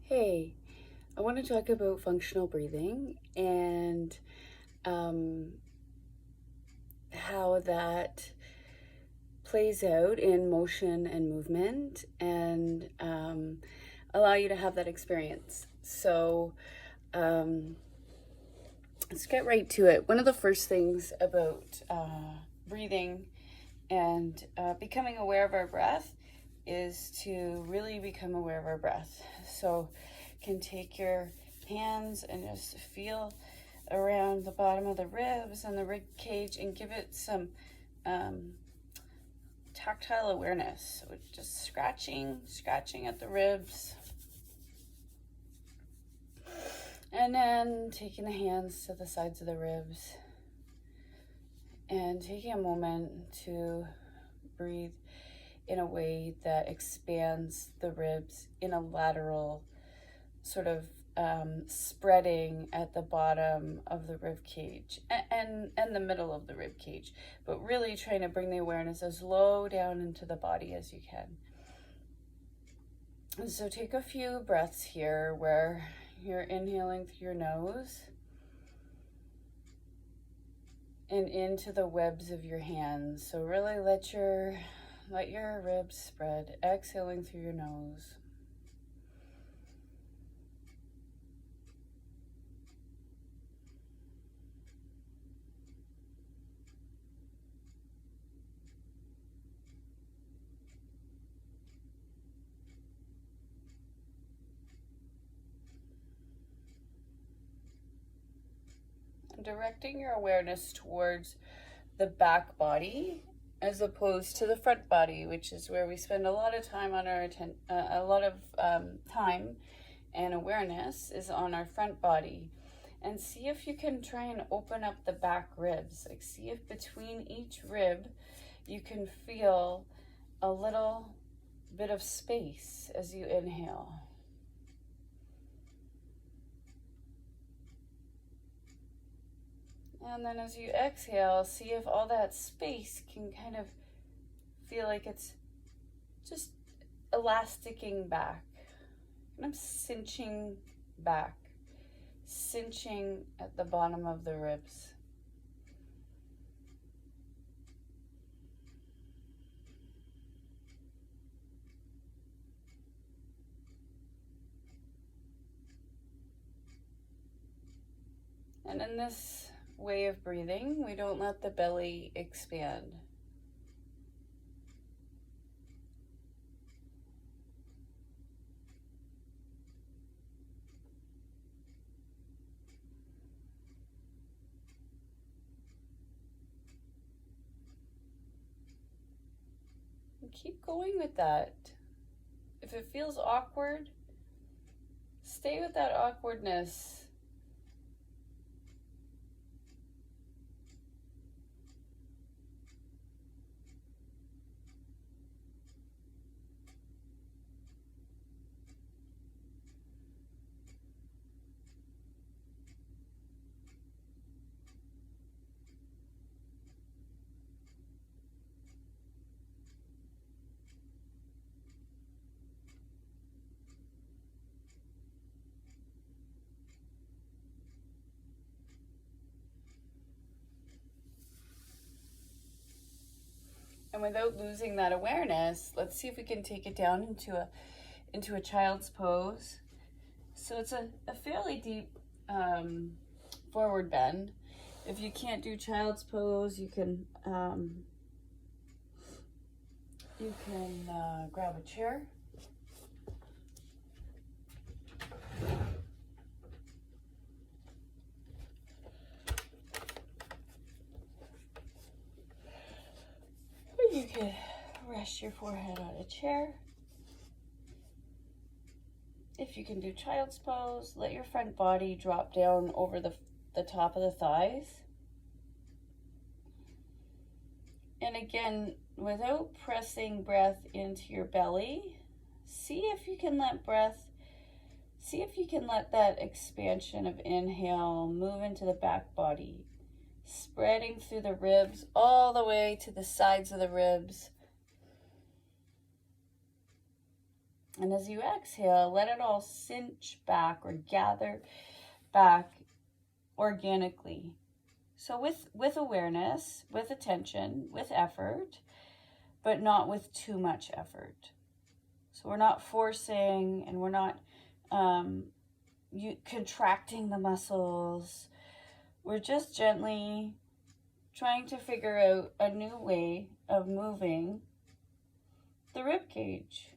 Hey, I want to talk about functional breathing and um, how that plays out in motion and movement and allow you to have that experience. So um, let's get right to it. One of the first things about breathing and becoming aware of our breath is to really become aware of our breath. So you can take your hands and just feel around the bottom of the ribs and the rib cage and give it some tactile awareness. So just scratching at the ribs. And then taking the hands to the sides of the ribs and taking a moment to breathe in a way that expands the ribs in a lateral sort of spreading at the bottom of the rib cage and the middle of the rib cage, but really trying to bring the awareness as low down into the body as you can. And so take a few breaths here where you're inhaling through your nose and into the webs of your hands. So really let your ribs spread, exhaling through your nose. Directing your awareness towards the back body as opposed to the front body, which is where we spend a lot of time on our time and awareness is on our front body. And see if you can try and open up the back ribs. Like, see if between each rib you can feel a little bit of space as you inhale. And then as you exhale, see if all that space can kind of feel like it's just elasticing back, kind of cinching back, cinching at the bottom of the ribs. And in this way of breathing, we don't let the belly expand. And keep going with that. If it feels awkward, stay with that awkwardness. And without losing that awareness, let's see if we can take it down into a child's pose. So it's a fairly deep forward bend. If you can't do child's pose, you can grab a chair. You could rest your forehead on a chair. If you can do child's pose, let your front body drop down over the top of the thighs. And again, without pressing breath into your belly, see if you can let that expansion of inhale move into the back body, spreading through the ribs all the way to the sides of the ribs. And as you exhale, let it all cinch back or gather back organically. So with awareness, with attention, with effort, but not with too much effort. So we're not forcing, and we're not contracting the muscles. We're just gently trying to figure out a new way of moving the rib cage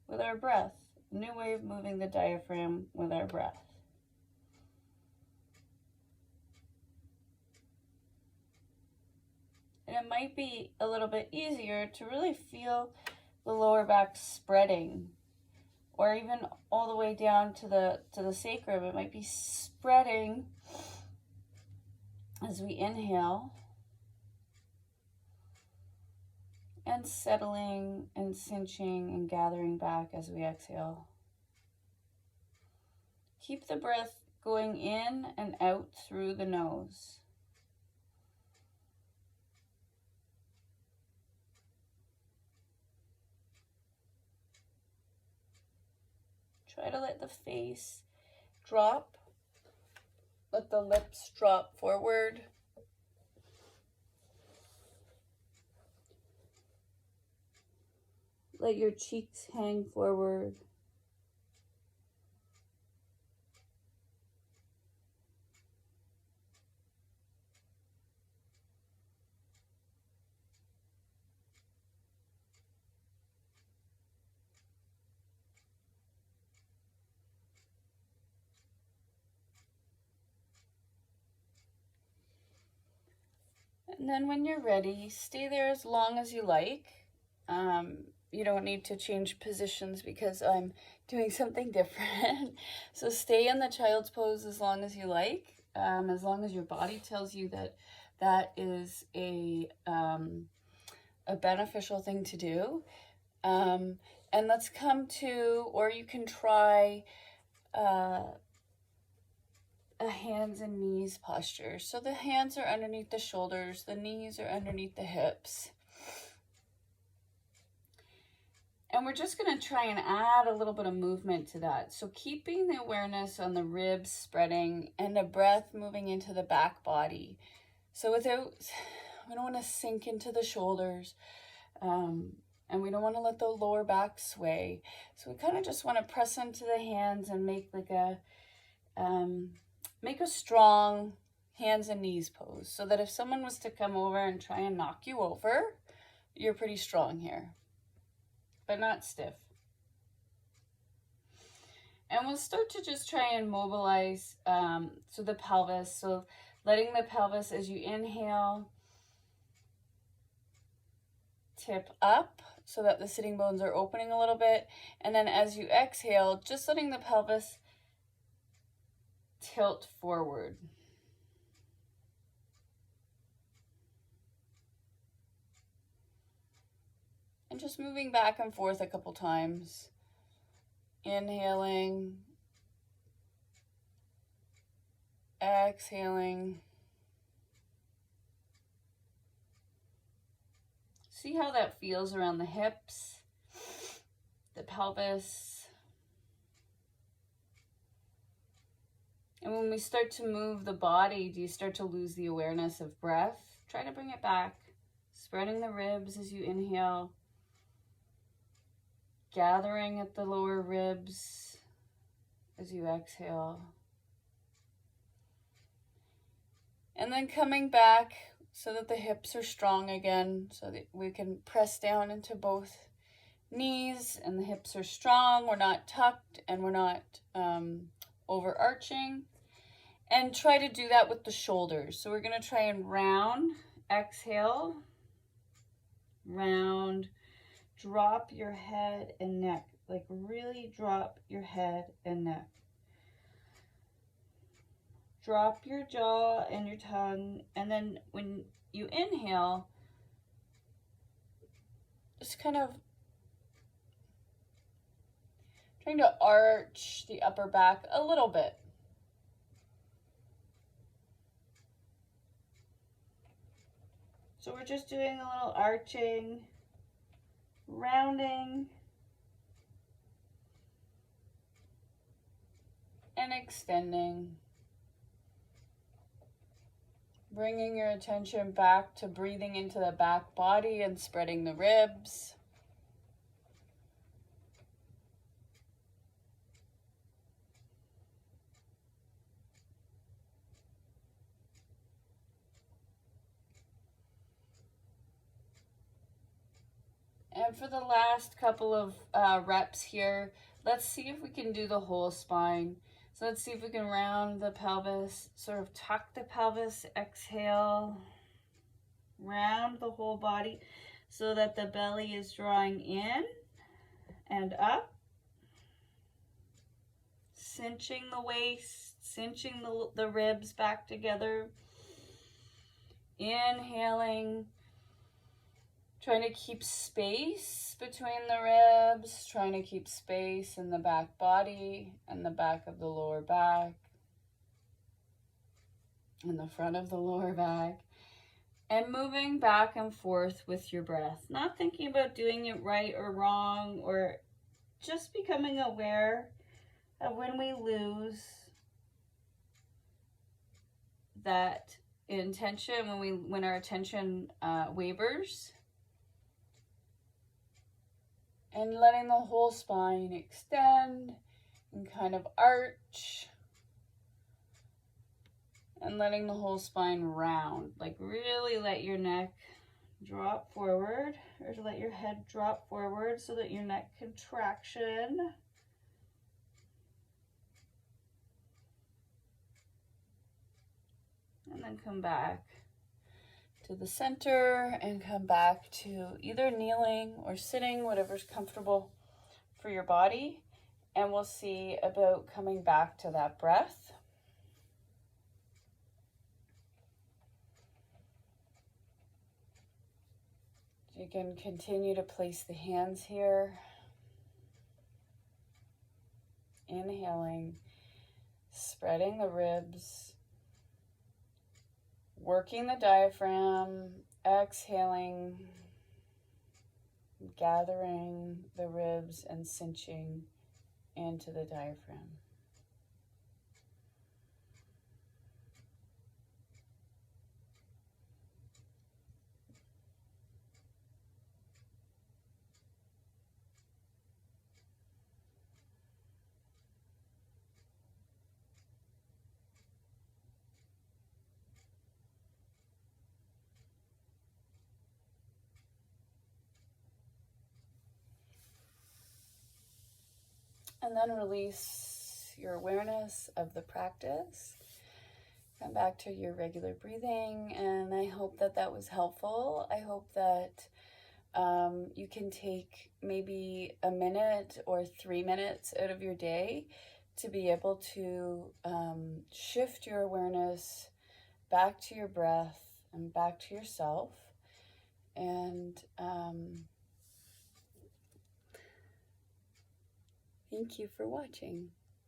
with our breath, a new way of moving the diaphragm with our breath. And it might be a little bit easier to really feel the lower back spreading, or even all the way down to the sacrum. It might be spreading as we inhale, and settling and cinching and gathering back as we exhale. Keep the breath going in and out through the nose. Try to let the face drop. Let the lips drop forward. Let your cheeks hang forward. And then when you're ready, stay there as long as you like. You don't need to change positions because I'm doing something different. So stay in the child's pose as long as you like, as long as your body tells you that that is a beneficial thing to do. And let's come to, or you can try a hands and knees posture. So the hands are underneath the shoulders, the knees are underneath the hips. And we're just going to try and add a little bit of movement to that. So keeping the awareness on the ribs spreading and the breath moving into the back body. So we don't want to sink into the shoulders, and we don't want to let the lower back sway. So we kind of just want to press into the hands and make like make a strong hands and knees pose, so that if someone was to come over and try and knock you over, you're pretty strong here, but not stiff. And we'll start to just try and mobilize so the pelvis. So letting the pelvis, as you inhale, tip up so that the sitting bones are opening a little bit. And then as you exhale, just letting the pelvis tilt forward. And just moving back and forth a couple times. Inhaling, exhaling. See how that feels around the hips, the pelvis. And when we start to move the body, do you start to lose the awareness of breath? Try to bring it back, spreading the ribs as you inhale, gathering at the lower ribs as you exhale. And then coming back so that the hips are strong again, so that we can press down into both knees and the hips are strong. We're not tucked and we're not overarching. And try to do that with the shoulders. So we're going to try and round, exhale, round, drop your head and neck, like really drop your head and neck. Drop your jaw and your tongue, and then when you inhale, just kind of trying to arch the upper back a little bit. So we're just doing a little arching, rounding, and extending. Bringing your attention back to breathing into the back body and spreading the ribs. And for the last couple of reps here, let's see if we can do the whole spine. So let's see if we can round the pelvis, sort of tuck the pelvis, exhale, round the whole body so that the belly is drawing in and up, cinching the waist, cinching the ribs back together, inhaling, trying to keep space between the ribs, trying to keep space in the back body and the back of the lower back, in the front of the lower back, and moving back and forth with your breath. Not thinking about doing it right or wrong, or just becoming aware of when we lose that intention, when our attention wavers. And letting the whole spine extend and kind of arch. And letting the whole spine round. Like really let your neck drop forward, or to let your head drop forward so that your neck contraction. And then come back to the center and come back to either kneeling or sitting, whatever's comfortable for your body. And we'll see about coming back to that breath. You can continue to place the hands here. Inhaling, spreading the ribs, working the diaphragm, exhaling, gathering the ribs and cinching into the diaphragm. And then release your awareness of the practice. Come back to your regular breathing, and I hope that that was helpful. I hope that you can take maybe a minute or 3 minutes out of your day to be able to shift your awareness back to your breath and back to yourself. And thank you for watching.